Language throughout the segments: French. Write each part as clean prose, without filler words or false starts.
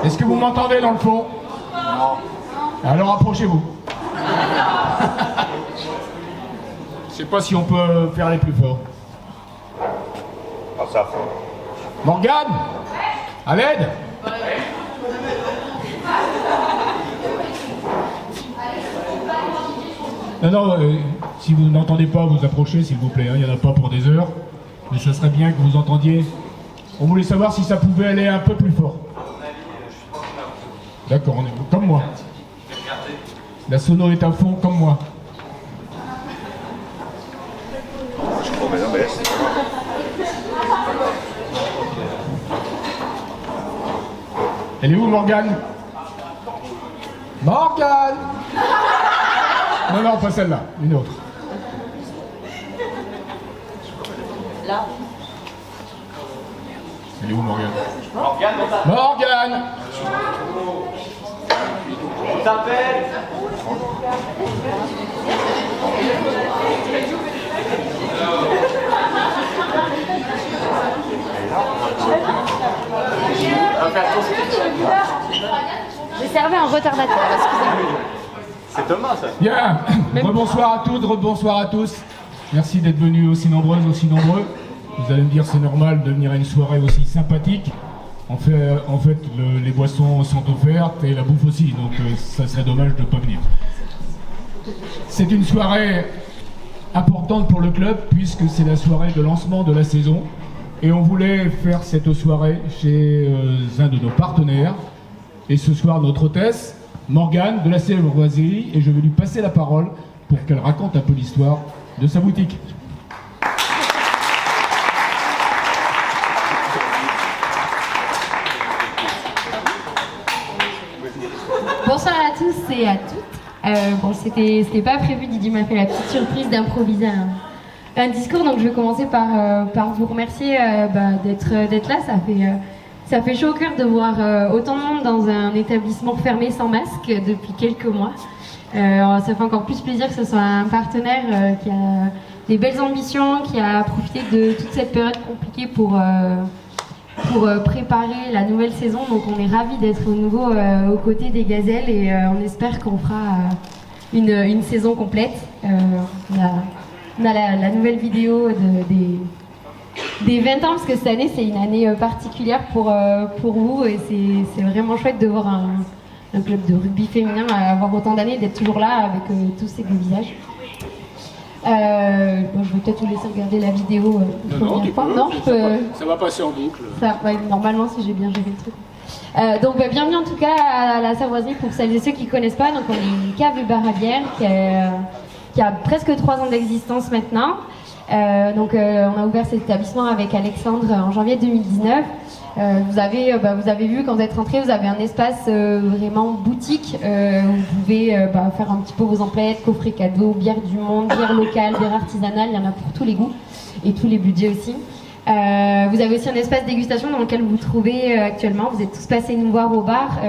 Est-ce que vous m'entendez dans le fond? Non. Alors approchez-vous. Je sais pas si on peut faire les plus forts. Ah, ça fond. Morgane, à l'aide. Non, si vous n'entendez pas, vous approchez s'il vous plaît, hein. Il n'y en a pas pour des heures. Mais ça serait bien que vous entendiez. On voulait savoir si ça pouvait aller un peu plus fort. D'accord, on est comme moi. La sono est à fond comme moi. Je crois bien baisse. Elle est où, Morgane? Morgane! Non, pas celle-là, une autre. Là. Elle est où, Morgane? Morgane! On t'appelle. Je servais un retardateur, excusez-moi. C'est Thomas, ça. Bien, rebonsoir à toutes, rebonsoir à tous. Merci d'être venus aussi nombreuses, aussi nombreux. Vous allez me dire, c'est normal de venir à une soirée aussi sympathique. En fait, les boissons sont offertes et la bouffe aussi, donc ça serait dommage de ne pas venir. C'est une soirée importante pour le club puisque c'est la soirée de lancement de la saison. Et on voulait faire cette soirée chez un de nos partenaires. Et ce soir, notre hôtesse, Morgane de la Cervoiserie, et je vais lui passer la parole pour qu'elle raconte un peu l'histoire de sa boutique. Bonsoir à tous et à toutes. Bon, c'était pas prévu, Didier m'a fait la petite surprise d'improviser un discours, donc je vais commencer par vous remercier d'être là. Ça fait chaud au cœur de voir autant de monde dans un établissement fermé sans masque depuis quelques mois. Ça fait encore plus plaisir que ce soit un partenaire qui a des belles ambitions, qui a profité de toute cette période compliquée pour préparer la nouvelle saison. Donc on est ravis d'être au nouveau aux côtés des Gazelles et on espère qu'on fera une saison complète. On a la nouvelle vidéo des 20 ans, parce que cette année c'est une année particulière pour vous et c'est vraiment chouette de voir un club de rugby féminin avoir autant d'années, d'être toujours là avec tous ces beaux visages. Bon, je vais peut-être vous laisser regarder la vidéo Ça va passer en boucle. Normalement, si j'ai bien géré le truc. Donc bienvenue en tout cas à la Cervoiserie pour celles et ceux qui ne connaissent pas. Donc on est une cave et bar à bière qui a presque 3 ans d'existence maintenant. On a ouvert cet établissement avec Alexandre en janvier 2019. Vous avez vu quand vous êtes rentré, vous avez un espace vraiment boutique où vous pouvez faire un petit peu vos emplettes, coffrets cadeaux, bière du monde, bière locale, bière artisanale, il y en a pour tous les goûts et tous les budgets aussi. Vous avez aussi un espace dégustation dans lequel vous vous trouvez actuellement. Vous êtes tous passés nous voir au bar.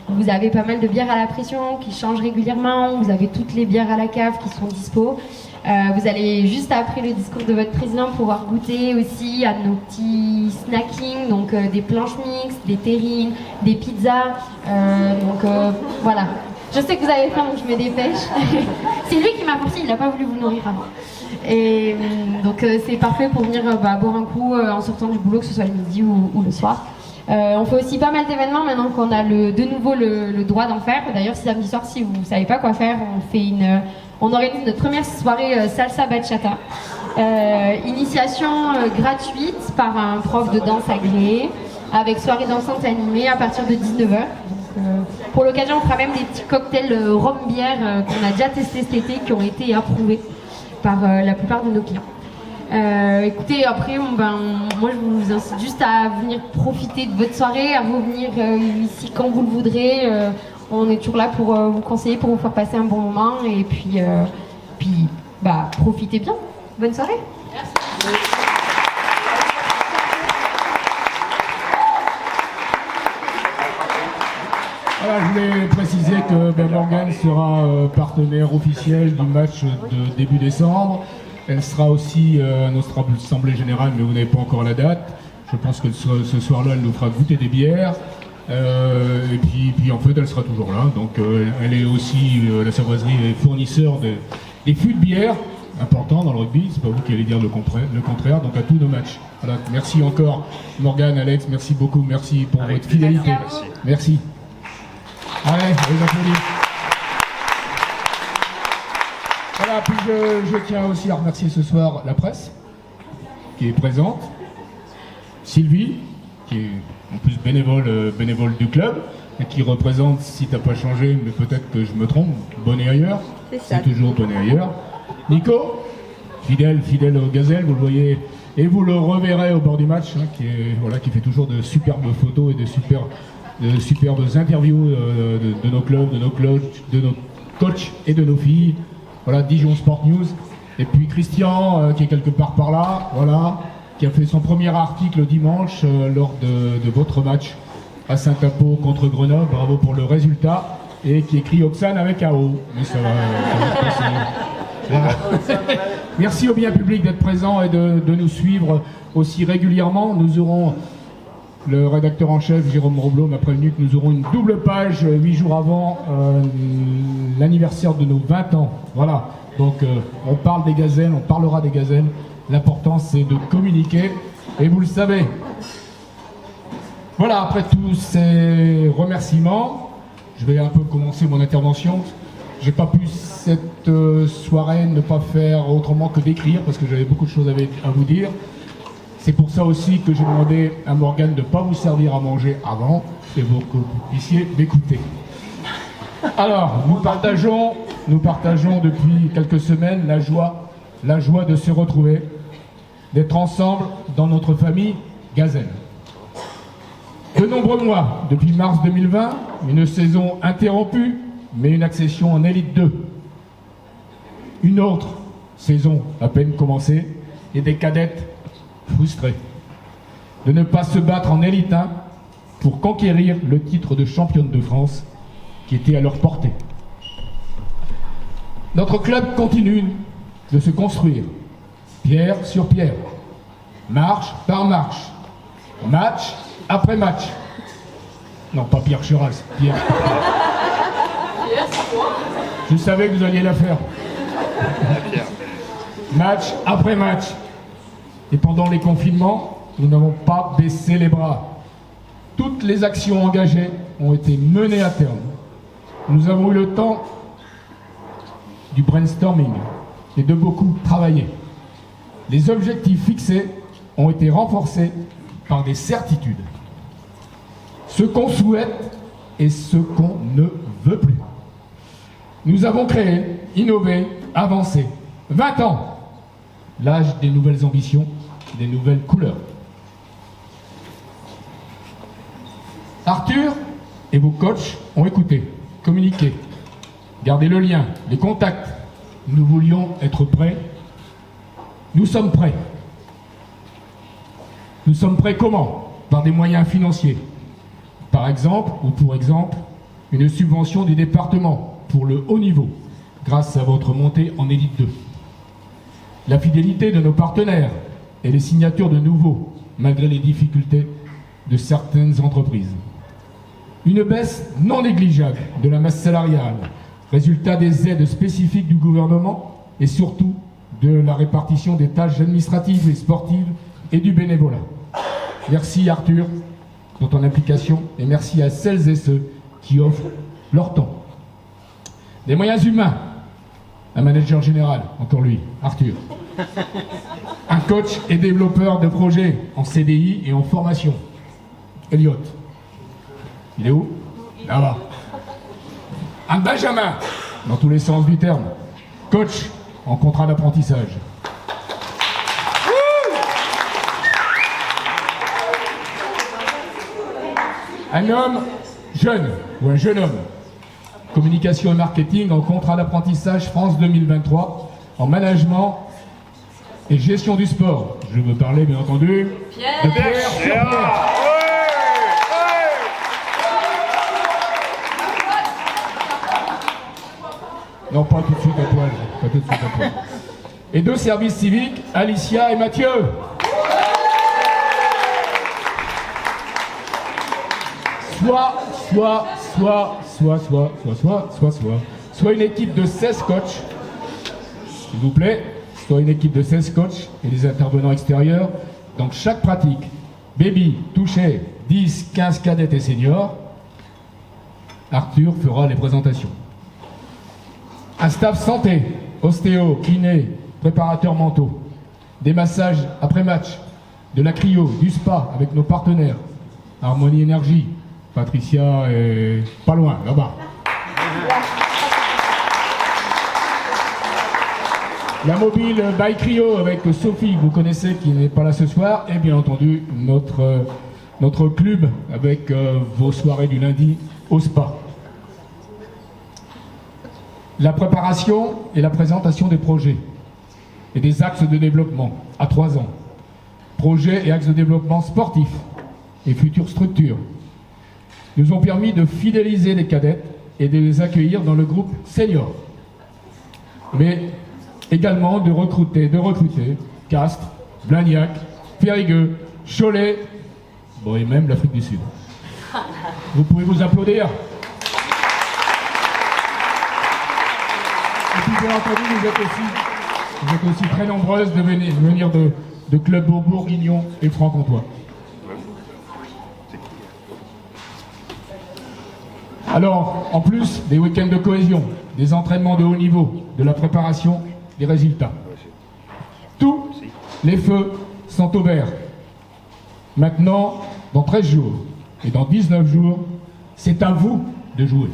Vous avez pas mal de bières à la pression qui changent régulièrement. Vous avez toutes les bières à la cave qui sont dispo. Vous allez juste après le discours de votre président pouvoir goûter aussi à nos petits snackings, donc des planches mixtes, des terrines, des pizzas. Voilà. Je sais que vous avez faim, donc je me dépêche. C'est lui qui m'a poussé, il n'a pas voulu vous nourrir avant. Et donc c'est parfait pour venir boire un coup en sortant du boulot, que ce soit le midi ou le soir. On fait aussi pas mal d'événements maintenant qu'on a de nouveau le droit d'en faire. D'ailleurs, samedi soir, si vous ne savez pas quoi faire, on organise notre première soirée salsa bachata. Initiation gratuite par un prof de danse agréé, avec soirée dansante animée à partir de 19h. Pour l'occasion, on fera même des petits cocktails rhum-bière qu'on a déjà testés cet été, qui ont été approuvés par la plupart de nos clients. Écoutez, après, moi je vous incite juste à venir profiter de votre soirée, à revenir ici quand vous le voudrez. On est toujours là pour vous conseiller, pour vous faire passer un bon moment et puis profitez bien. Bonne soirée. Merci. Voilà, je voulais préciser que Morgane sera partenaire officiel du match de début décembre. Elle sera aussi à notre assemblée générale, mais vous n'avez pas encore la date. Je pense que ce soir-là, elle nous fera goûter des bières. Et puis en fait, elle sera toujours là. Donc elle est aussi, la Savoiserie est fournisseur des fûts de bière, important dans le rugby, c'est pas vous qui allez dire le contraire, donc à tous nos matchs. Voilà. Merci encore Morgane, Alex, merci beaucoup, merci pour votre fidélité. Merci. Allez, on les applaudit. Voilà, puis je tiens aussi à remercier ce soir la presse qui est présente, Sylvie, qui est en plus bénévole du club, et qui représente, si t'as pas changé, mais peut-être que je me trompe, Bonnet ailleurs, c'est toujours Bonnet ailleurs. Nico, fidèle aux gazelles, vous le voyez, et vous le reverrez au bord du match, hein, qui fait toujours de superbes photos et de superbes interviews de nos clubs, de nos coachs et de nos filles. Voilà, Dijon Sport News. Et puis Christian, qui est quelque part par là, voilà, qui a fait son premier article dimanche lors de votre match à Saint-Apo contre Grenoble. Bravo pour le résultat. Et qui écrit Oxane avec AO. Mais ça va se passer. Voilà. Merci au bien public d'être présent et de nous suivre aussi régulièrement. Nous aurons, le rédacteur en chef Jérôme Roblot m'a prévenu que nous aurons une double page 8 jours avant l'anniversaire de nos 20 ans. Voilà, donc on parle des gazelles, on parlera des gazelles. L'important c'est de communiquer et vous le savez. Voilà, après tous ces remerciements, je vais un peu commencer mon intervention. J'ai pas pu cette soirée ne pas faire autrement que d'écrire parce que j'avais beaucoup de choses à vous dire. C'est pour ça aussi que j'ai demandé à Morgane de ne pas vous servir à manger avant et pour que vous puissiez m'écouter. Alors, nous partageons depuis quelques semaines la joie de se retrouver, d'être ensemble dans notre famille Gazelle. De nombreux mois, depuis mars 2020, une saison interrompue, mais une accession en élite 2. Une autre saison à peine commencée et des cadettes frustrés de ne pas se battre en élite 1 pour conquérir le titre de championne de France qui était à leur portée. Notre club continue de se construire, pierre sur pierre, marche par marche, match après match. Non, pas Pierre Churas, Pierre. Je savais que vous alliez la faire. Match après match. Et pendant les confinements, nous n'avons pas baissé les bras. Toutes les actions engagées ont été menées à terme. Nous avons eu le temps du brainstorming et de beaucoup travailler. Les objectifs fixés ont été renforcés par des certitudes. Ce qu'on souhaite et ce qu'on ne veut plus. Nous avons créé, innové, avancé. 20 ans, l'âge des nouvelles ambitions, des nouvelles couleurs. Arthur et vos coachs ont écouté, communiqué, gardé le lien, les contacts. Nous voulions être prêts. Nous sommes prêts. Nous sommes prêts comment? Par des moyens financiers. Par exemple, ou pour exemple, une subvention du département pour le haut niveau, grâce à votre montée en élite 2. La fidélité de nos partenaires et les signatures de nouveaux, malgré les difficultés de certaines entreprises. Une baisse non négligeable de la masse salariale, résultat des aides spécifiques du gouvernement et surtout de la répartition des tâches administratives et sportives et du bénévolat. Merci Arthur pour ton implication et merci à celles et ceux qui offrent leur temps. Des moyens humains, un manager général, encore lui, Arthur. Un coach et développeur de projets en CDI et en formation, Elliot. Il est où? Là-bas. Un Benjamin, dans tous les sens du terme, coach en contrat d'apprentissage. Un homme jeune, ou un jeune homme, communication et marketing en contrat d'apprentissage France 2023, en management et gestion du sport. Je veux parler, bien entendu, de Pierre sur Pierre. Non, pas tout de suite à poil. Pas tout de suite à poil. Et deux services civiques, Alicia et Mathieu. soit une équipe de 16 coachs, s'il vous plaît, soit une équipe de 16 coachs et des intervenants extérieurs. Donc chaque pratique, baby, touché, 10, 15 cadettes et seniors, Arthur fera les présentations. Un staff santé, ostéo, kiné, préparateur mentaux, des massages après match, de la cryo, du spa avec nos partenaires, Harmonie Énergie, Patricia est pas loin, là-bas. La mobile by Cryo avec Sophie, que vous connaissez, qui n'est pas là ce soir, et bien entendu notre club avec vos soirées du lundi au spa. La préparation et la présentation des projets et des axes de développement à 3 ans. Projets et axes de développement sportifs et futures structures nous ont permis de fidéliser les cadettes et de les accueillir dans le groupe senior. Mais également de recruter Castres, Blagnac, Périgueux, Cholet, bon, et même l'Afrique du Sud. Vous pouvez vous applaudir. Et puis bien entendu, vous êtes aussi très nombreuses de venir de clubs bourguignons et franc-comtois. Alors, en plus des week-ends de cohésion, des entraînements de haut niveau, de la préparation, des résultats. Tous les feux sont au vert. Maintenant, dans 13 jours et dans 19 jours, c'est à vous de jouer,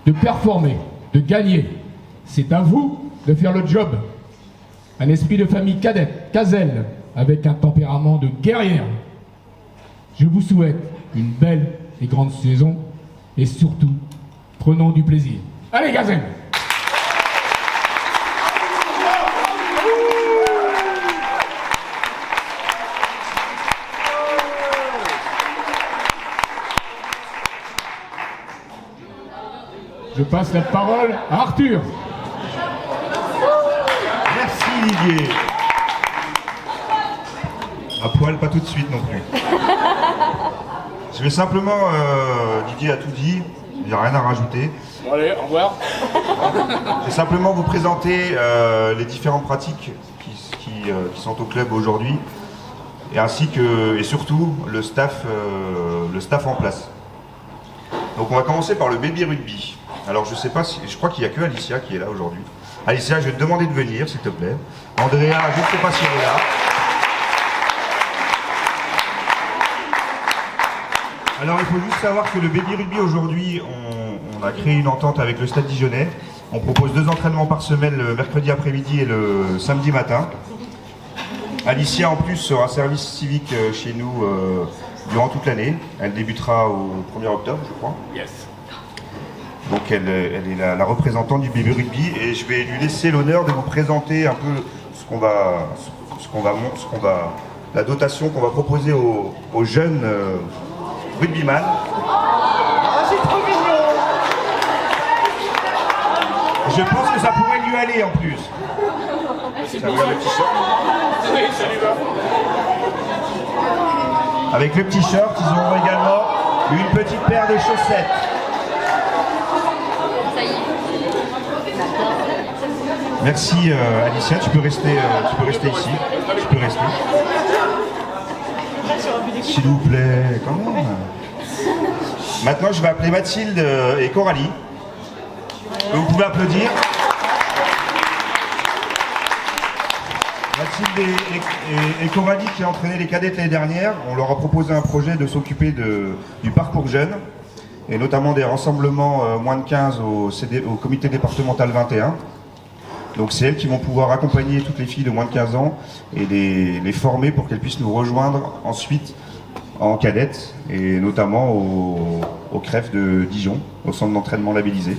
de performer, de gagner. C'est à vous de faire le job. Un esprit de famille cadette, Cazel, avec un tempérament de guerrière. Je vous souhaite une belle et grande saison et surtout, prenons du plaisir. Allez, Cazel! Je passe la parole à Arthur. Merci Didier. À poil, pas tout de suite non plus. Je vais simplement, Didier a tout dit, il n'y a rien à rajouter. Bon, allez, au revoir. Je vais simplement vous présenter les différentes pratiques qui sont au club aujourd'hui, et ainsi que, et surtout, le staff en place. Donc on va commencer par le baby rugby. Alors je sais pas si, je crois qu'il n'y a que Alicia qui est là aujourd'hui. Alicia, je vais te demander de venir, s'il te plaît. Andrea, je ne sais pas si elle est là. Alors il faut juste savoir que le baby rugby aujourd'hui, on a créé une entente avec le Stade Dijonnais. On propose 2 entraînements par semaine, le mercredi après-midi et le samedi matin. Alicia en plus sera service civique chez nous durant toute l'année. Elle débutera au 1er octobre, je crois. Yes. Donc elle est la représentante du baby rugby et je vais lui laisser l'honneur de vous présenter un peu la dotation qu'on va proposer aux jeunes rugbyman. Ah, c'est trop mignon! Je pense que ça pourrait lui aller en plus. Ça vous le t-shirt. Oui, ça lui va. Avec le petit short, ils auront également une petite paire de chaussettes. Ça y est. Merci Alicia, tu peux rester ici. Tu peux rester. S'il vous plaît, quand même. Maintenant, je vais appeler Mathilde et Coralie. Vous pouvez applaudir. Mathilde et Coralie qui ont entraîné les cadettes l'année dernière, on leur a proposé un projet de s'occuper du parcours jeune, et notamment des rassemblements moins de 15 au comité départemental 21. Donc c'est elles qui vont pouvoir accompagner toutes les filles de moins de 15 ans et les former pour qu'elles puissent nous rejoindre ensuite en cadette, et notamment au CREF de Dijon, au centre d'entraînement labellisé.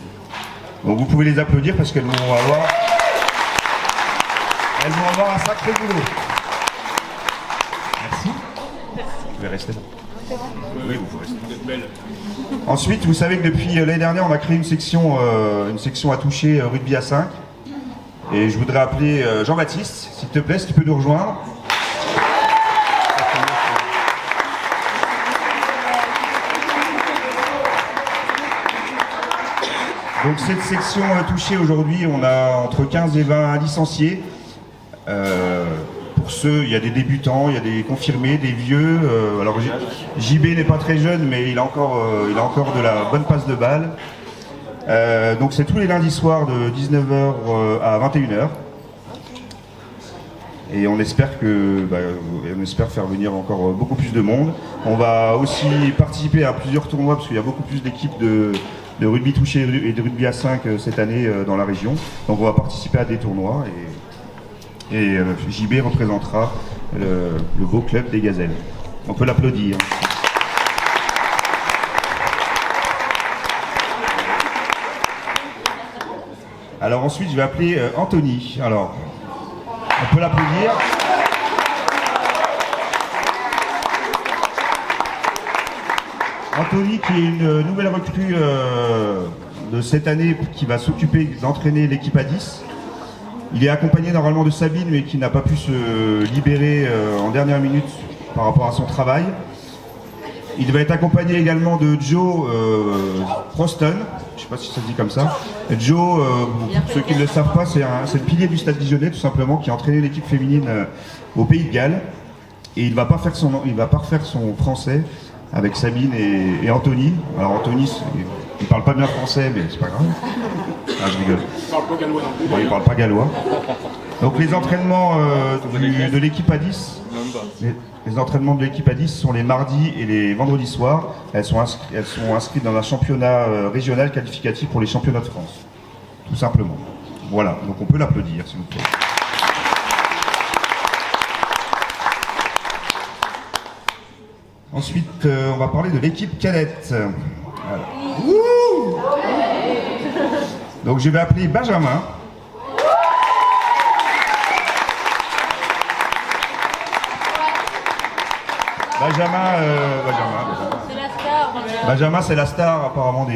Donc vous pouvez les applaudir parce qu'elles vont avoir un sacré boulot. Merci. Vous pouvez rester là. Oui, vous pouvez rester. Vous êtes belle. Ensuite, vous savez que depuis l'année dernière, on a créé une section à toucher rugby à 5. Et je voudrais appeler Jean-Baptiste, s'il te plaît, si tu peux nous rejoindre. Donc cette section touchée aujourd'hui, on a entre 15 et 20 licenciés. Pour ceux, il y a des débutants, il y a des confirmés, des vieux. Alors JB n'est pas très jeune, mais il a encore de la bonne passe de balle. Donc c'est tous les lundis soirs de 19h à 21h. Et on espère faire venir encore beaucoup plus de monde. On va aussi participer à plusieurs tournois parce qu'il y a beaucoup plus d'équipes de rugby touché et de rugby à 5 cette année dans la région. Donc on va participer à des tournois et JB représentera le beau club des Gazelles. On peut l'applaudir. Alors ensuite je vais appeler Anthony. Alors on peut l'applaudir. Anthony qui est une nouvelle recrue de cette année qui va s'occuper d'entraîner l'équipe à 10. Il est accompagné normalement de Sabine mais qui n'a pas pu se libérer en dernière minute par rapport à son travail. Il va être accompagné également de Joe Proston, je ne sais pas si ça se dit comme ça. Joe, pour ceux qui ne le savent pas, c'est le pilier du Stade Dijonnais tout simplement qui a entraîné l'équipe féminine au Pays de Galles. Et il ne va pas refaire son français avec Sabine et Anthony. Alors Anthony, il ne parle pas bien français mais c'est pas grave. Ah, je rigole. Il parle pas gallois non plus. Bon, il parle pas gallois. Donc les entraînements de l'équipe à 10, les entraînements de l'équipe à 10 sont les mardis et les vendredis soirs. Elles sont inscrites dans un championnat régional qualificatif pour les championnats de France. Tout simplement. Voilà, donc on peut l'applaudir s'il vous plaît. Ensuite, on va parler de l'équipe cadette. Voilà. Donc je vais appeler Benjamin. Benjamin, c'est la star apparemment de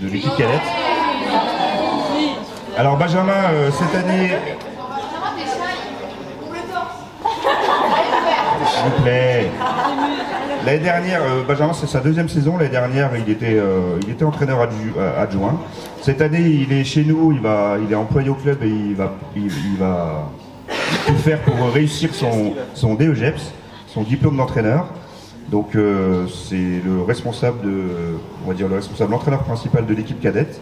l'équipe cadette. Alors Benjamin, cette année... S'il vous plaît. L'année dernière, Benjamin, c'est sa deuxième saison. L'année dernière, il était entraîneur adjoint. Cette année, il est chez nous, il est employé au club et il va tout faire pour réussir son DEGEPS, son diplôme d'entraîneur. Donc c'est le responsable l'entraîneur principal de l'équipe cadette.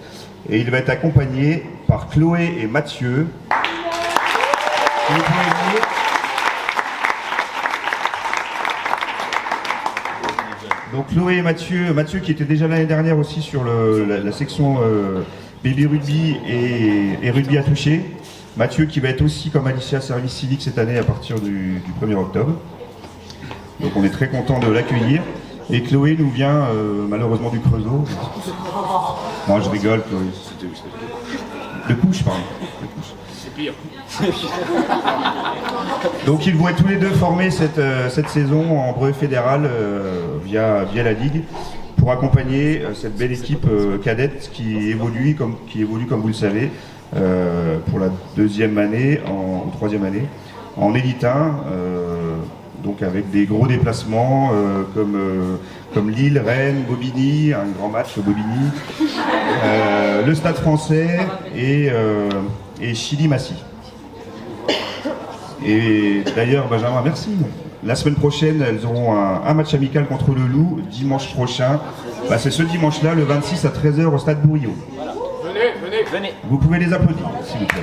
Et il va être accompagné par Chloé et Mathieu. Donc Chloé et Mathieu qui était déjà l'année dernière aussi sur la section baby rugby et rugby à toucher. Mathieu qui va être aussi comme Alicia service civique cette année à partir du 1er octobre. Donc on est très content de l'accueillir. Et Chloé nous vient malheureusement du Creusot. Non, je rigole, Chloé. De Couche, pardon. C'est pire. Donc ils vont être tous les deux formés cette saison en brevet fédéral via la Ligue pour accompagner cette belle équipe cadette qui évolue comme vous le savez pour la deuxième année, troisième année, en élite 1, donc avec des gros déplacements comme Lille, Rennes, Bobigny, un grand match au Bobigny, le Stade Français et Chili-Massy. Et d'ailleurs, Benjamin, merci. La semaine prochaine, elles auront un match amical contre le Loup, dimanche prochain. C'est ce dimanche-là, le 26 à 13h au Stade Bourillot. Voilà. Venez. Vous pouvez les applaudir, s'il vous plaît.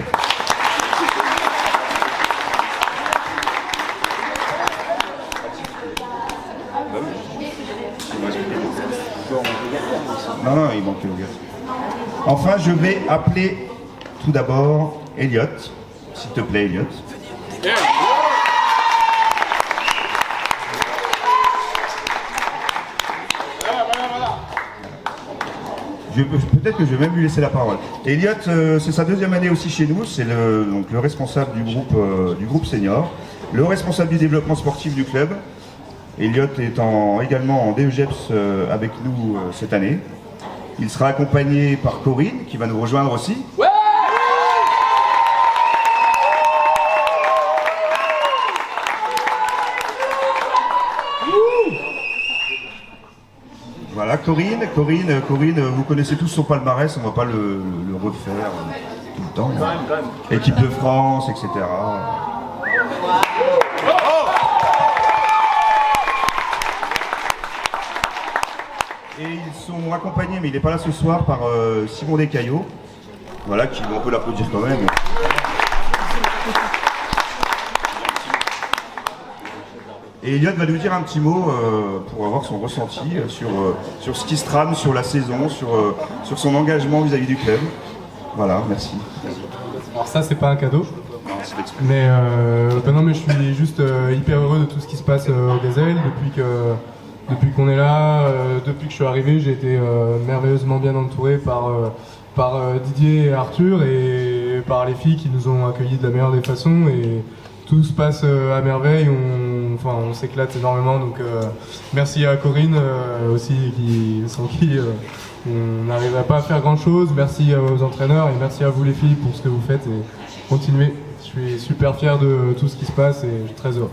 Non, il manque le gars. Enfin, je vais appeler tout d'abord Elliot. S'il te plaît, Elliot. Peut-être que je vais même lui laisser la parole. Elliot, c'est sa deuxième année aussi chez nous. C'est le responsable du groupe senior, le responsable du développement sportif du club. Elliot étant également en DEGEPS avec nous cette année. Il sera accompagné par Corinne qui va nous rejoindre aussi. Ouais. Voilà, Corinne, vous connaissez tous son palmarès, on va pas le refaire tout le temps. Quand même. Équipe de France, etc. Et ils sont accompagnés, mais il n'est pas là ce soir, par Simon Descaillots. Voilà, on peut l'applaudir quand même. Et Eliott va nous dire un petit mot pour avoir son ressenti sur ce qui se trame, sur la saison, sur son engagement vis-à-vis du club. Voilà, merci. Alors ça, c'est pas un cadeau. Non, c'est l'excuse. Mais non, mais je suis juste hyper heureux de tout ce qui se passe au Gazelle depuis qu'on est là, depuis que je suis arrivé. J'ai été merveilleusement bien entouré par Didier et Arthur et par les filles qui nous ont accueillis de la meilleure des façons, et tout se passe à merveille. On s'éclate énormément, donc merci à Corinne aussi, sans qui on n'arriverait pas à faire grand chose. Merci aux entraîneurs et merci à vous les filles pour ce que vous faites, et continuez. Je suis super fier de tout ce qui se passe et je suis très heureux.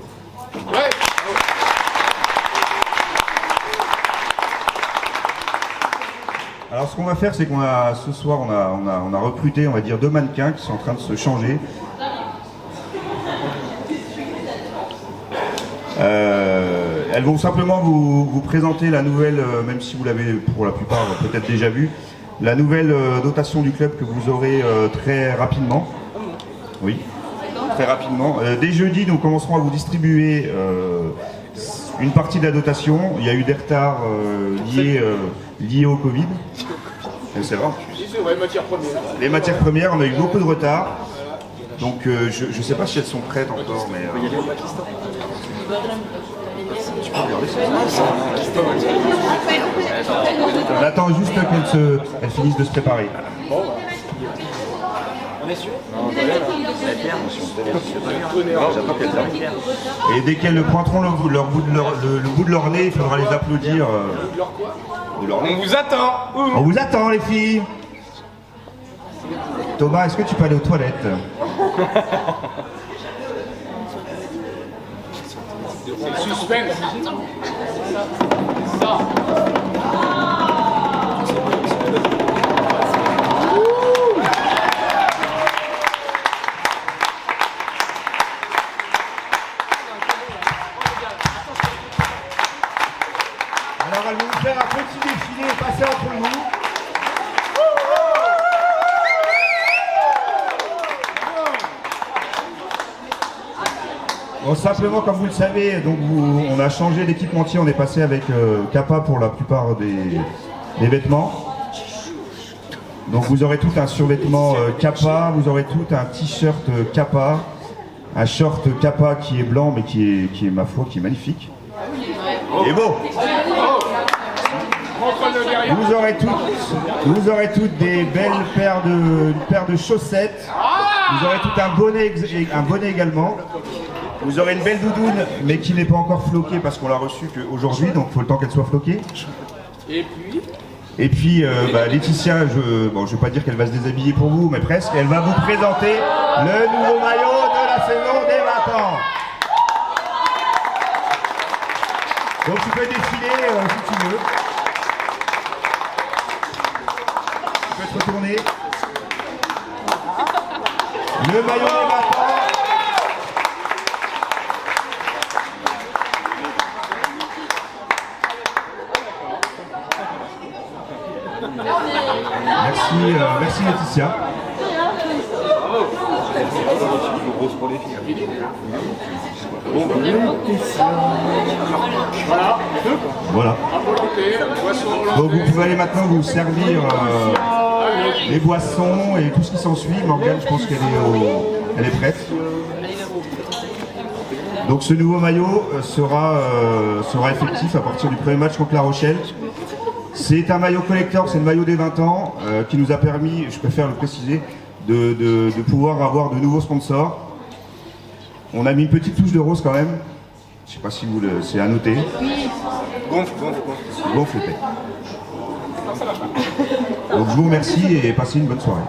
Alors ce qu'on va faire, c'est ce soir on a recruté, on va dire, 2 mannequins qui sont en train de se changer. Elles vont simplement vous présenter la nouvelle, même si vous l'avez pour la plupart peut-être déjà vu, la nouvelle dotation du club que vous aurez très rapidement. Oui, très rapidement. Dès jeudi, nous commencerons à vous distribuer une partie de la dotation. Il y a eu des retards liés au Covid. C'est vrai. Les matières premières, on a eu beaucoup de retard. Donc je ne sais pas si elles sont prêtes encore, mais... Tu peux regarder ça. On attend juste qu'elles finissent de se préparer. On est sûr? J'attends qu'elle termine. Et dès qu'elles pointeront le bout de leur nez, il faudra les applaudir. On vous attend. On vous attend, les filles. Thomas, est-ce que tu peux aller aux toilettes? C'est le suspense. Ça. Alors, elle va nous faire un petit défilé et passer entre nous. Bon, simplement, comme vous le savez, donc on a changé d'équipementier, on est passé avec Kappa pour la plupart des vêtements. Donc vous aurez tout un survêtement Kappa, vous aurez tout un t-shirt Kappa, un short Kappa qui est blanc mais qui est ma foi, qui est magnifique. Et beau. Vous aurez toutes des belles paires de chaussettes. Vous aurez tout un bonnet également. Vous aurez une belle doudoune, mais qui n'est pas encore floquée parce qu'on l'a reçue qu'aujourd'hui, donc il faut le temps qu'elle soit floquée. Et puis, Laetitia, je ne vais pas dire qu'elle va se déshabiller pour vous, mais presque, elle va vous présenter le nouveau maillot de la saison des 20 ans. Donc tu peux défiler si tu veux. Tu peux te retourner. Le maillot des 20 ans. Merci Laetitia. Voilà. Donc vous pouvez aller maintenant vous servir les boissons et tout ce qui s'ensuit. Morgane, je pense qu'elle est prête. Donc ce nouveau maillot sera effectif à partir du premier match contre La Rochelle. C'est un maillot collector, c'est le maillot des 20 ans qui nous a permis, je préfère le préciser, de pouvoir avoir de nouveaux sponsors. On a mis une petite touche de rose quand même. Je sais pas si c'est à noter. Gonfle épais. Donc je vous remercie et passez une bonne soirée.